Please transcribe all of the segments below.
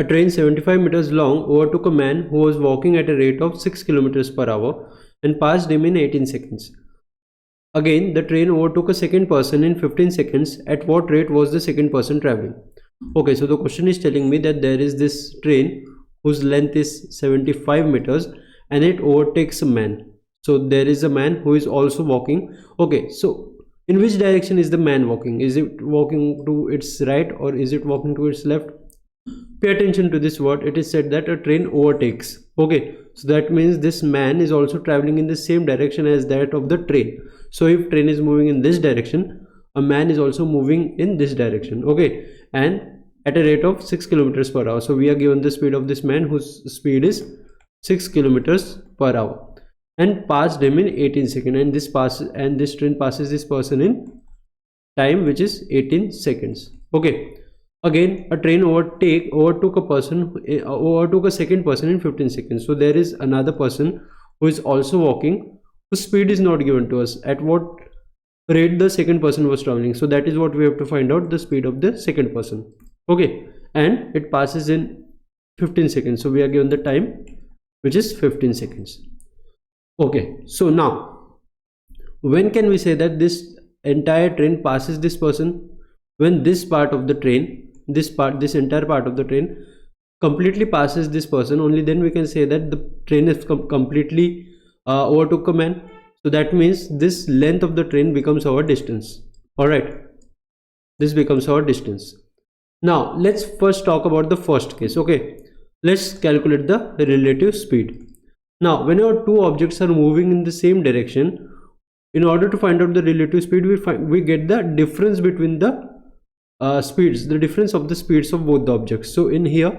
A train 75 meters long overtook a man who was walking at a rate of 6 kilometers per hour and passed him in 18 seconds. Again, the train overtook a second person in 15 seconds. At what rate was the second person traveling? Okay, so the question is telling me that there is this train whose length is 75 meters and it overtakes a man. So there is a man who is also walking. Okay, so in which direction is the man walking? Is it walking to its right or is it walking to its left? Pay attention to this word. It is said that a train overtakes. Okay, so that means this man is also traveling in the same direction as that of the train. So if train is moving in this direction, a man is also moving in this direction. Okay, and at a rate of 6 kilometers per hour. So we are given the speed of this man whose speed is 6 kilometers per hour and passed him in 18 seconds, and this train passes this person in time which is 18 seconds. Okay, again a train overtook a second person in 15 seconds. So there is another person who is also walking, whose speed is not given to us, at what rate the second person was traveling. So that is what we have to find out, the speed of the second person. Okay, and it passes in 15 seconds. So we are given the time which is 15 seconds. Okay, so now when can we say that this entire train passes this person? When this part of the train, this entire part of the train completely passes this person, only then we can say that the train is completely overtook a man. So that means this length of the train becomes our distance. All right, this becomes our distance. Now let's first talk about the first case. Okay, let's calculate the relative speed. Now whenever two objects are moving in the same direction, in order to find out the relative speed, we get the difference between the speeds, the difference of the speeds of both the objects. So in here,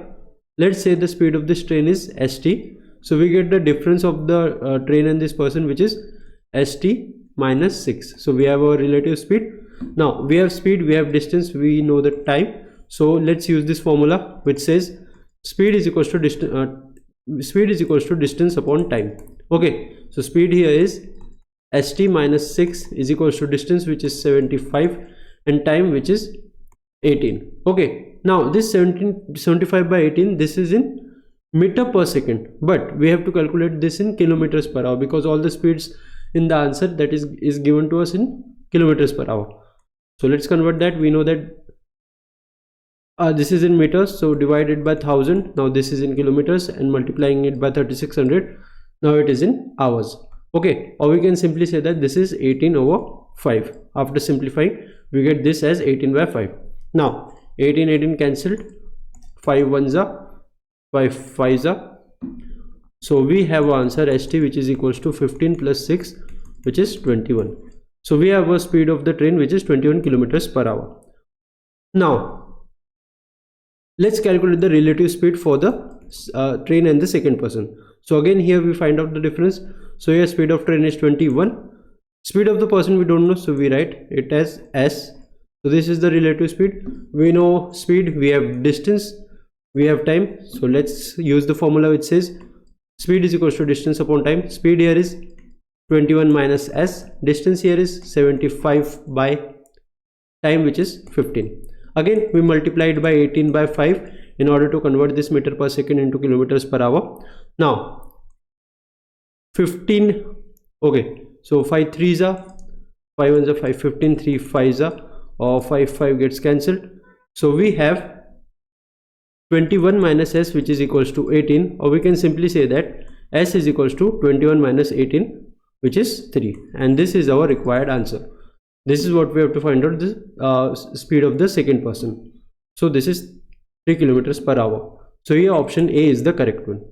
let's say the speed of this train is st. So we get the difference of the train and this person, which is st minus 6. So we have our relative speed. Now we have speed, we have distance, we know the time. So let's use this formula which says speed is equals to distance upon time. Okay, so speed here is st minus 6 is equals to distance, which is 75, and time, which is 18. Okay, now this 75 by 18, this is in meter per second, but we have to calculate this in kilometers per hour, because all the speeds in the answer that is given to us in kilometers per hour. So let's convert that. We know that this is in meters, so divided by 1000. Now this is in kilometers, and multiplying it by 3600, now it is in hours. Okay, or we can simply say that this is 18 over 5. After simplifying, we get this as 18 by 5. Now 18 cancelled, 5 ones are 5 5s are. So we have our answer st, which is equals to 15 plus 6, which is 21. So we have a speed of the train which is 21 kilometers per hour. Now let's calculate the relative speed for the train and the second person. So again here we find out the difference. So here speed of train is 21, speed of the person we don't know, so we write it as s. So this is the relative speed. We know speed, we have distance, we have time. So let's use the formula which says speed is equals to distance upon time. Speed here is 21 minus s, distance here is 75 by time, which is 15. Again we multiplied by 18 by 5 in order to convert this meter per second into kilometers per hour. Now 15, okay, so 5 3s are 5 ones are 5, 15, 3 5s are, or 5 5 gets cancelled. So we have 21 minus s, which is equals to 18, or we can simply say that s is equals to 21 minus 18, which is 3, and this is our required answer. This is what we have to find out, the speed of the second person. So this is 3 kilometers per hour. So here option A is the correct one.